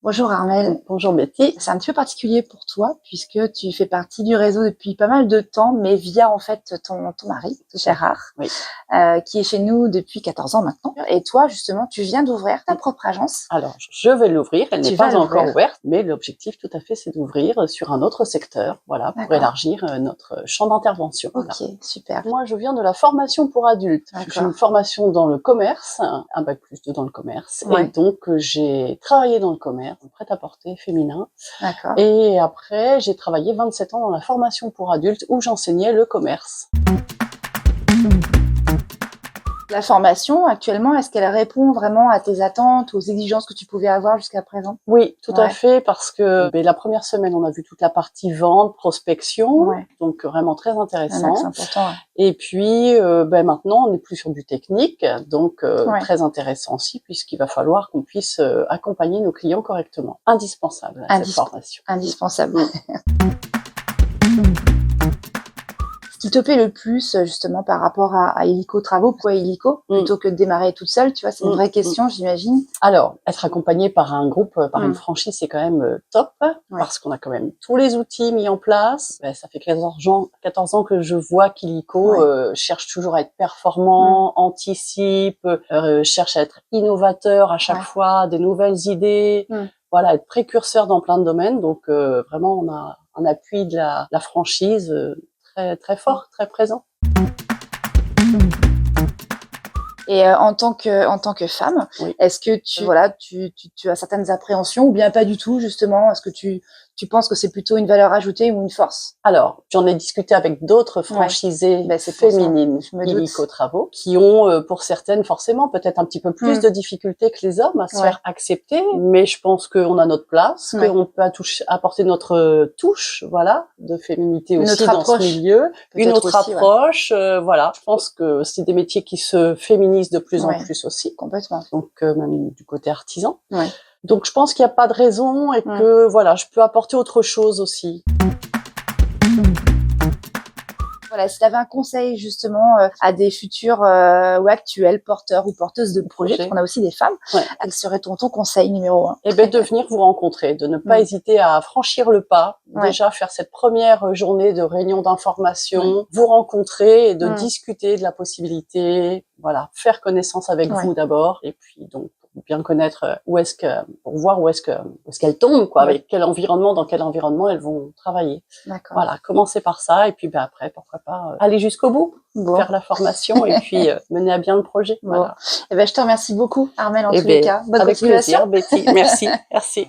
Bonjour Armelle. Bonjour Betty. C'est un petit peu particulier pour toi puisque tu fais partie du réseau depuis pas mal de temps, mais via en fait ton mari, Gérard, Oui. qui est chez nous depuis 14 ans maintenant. Et toi, justement, tu viens d'ouvrir ta propre agence. Alors, je vais l'ouvrir. Elle Tu n'est vas pas encore l'ouvrir. ouverte, mais l'objectif tout à fait, c'est d'ouvrir sur un autre secteur, voilà, pour D'accord. élargir notre champ d'intervention. Ok, Voilà. super. Moi, je viens de la formation pour adultes. J'ai D'accord. une formation dans le commerce, un bac+2 dans le commerce, Ouais. et donc j'ai travaillé dans le commerce, prêt-à-porter féminin. D'accord. Et après, j'ai travaillé 27 ans dans la formation pour adultes où j'enseignais le commerce. La formation, actuellement, est-ce qu'elle répond vraiment à tes attentes, aux exigences que tu pouvais avoir jusqu'à présent? Oui, tout à Ouais. fait, parce que la première semaine, on a vu toute la partie vente, prospection, Ouais. donc vraiment très Un axe intéressant. important. Ouais. Et puis, maintenant, on est plus sur du technique, donc Ouais. très intéressant aussi, puisqu'il va falloir qu'on puisse accompagner nos clients correctement. Indispensable, cette formation. Indispensable. Ce qui te plaît le plus, justement, par rapport à Illico Travaux, pourquoi Illico plutôt que de démarrer toute seule, tu vois, c'est une vraie question, j'imagine. Alors, être accompagné par un groupe, par une franchise, c'est quand même top, parce qu'on a quand même tous les outils mis en place. Ça fait 14 ans que je vois qu'Illico cherche toujours à être performant, anticipe, cherche à être innovateur à chaque fois, des nouvelles idées, voilà, être précurseur dans plein de domaines. Donc vraiment, on a un appui de la franchise très, très fort, très présent. Et en tant que femme, est-ce que tu as certaines appréhensions ou bien pas du tout, justement? Est-ce que tu penses que c'est plutôt une valeur ajoutée ou une force? Alors, j'en ai discuté avec d'autres franchisées féminines, Illico Travaux, qui ont, pour certaines, forcément, peut-être un petit peu plus de difficultés que les hommes à se faire accepter. Mais je pense qu'on a notre place, qu'on peut apporter notre touche, voilà, de féminité aussi dans ce milieu. Une autre approche, voilà. Je pense que c'est des métiers qui se féminisent de plus en plus aussi. Complètement. Donc, même du côté artisan. Donc, je pense qu'il n'y a pas de raison et que, voilà, je peux apporter autre chose aussi. Voilà, si tu avais un conseil justement à des futurs ou actuels porteurs ou porteuses de projets, parce qu'on a aussi des femmes, quel serait ton conseil numéro 1? Eh bien, de venir vous rencontrer, de ne pas hésiter à franchir le pas, déjà faire cette première journée de réunion d'information, vous rencontrer et de discuter de la possibilité, voilà, faire connaissance avec vous d'abord, et puis donc pour bien connaître pour voir où est-ce qu'elles tombent, quoi, avec quel environnement, dans quel environnement elles vont travailler. Voilà, commencer par ça, et puis après, pourquoi pas aller jusqu'au bout, faire la formation et puis mener à bien le projet. Voilà. Eh ben, je te remercie beaucoup, Armelle, en tous les cas. Bonne avec continuation. plaisir, Betty. Merci, merci.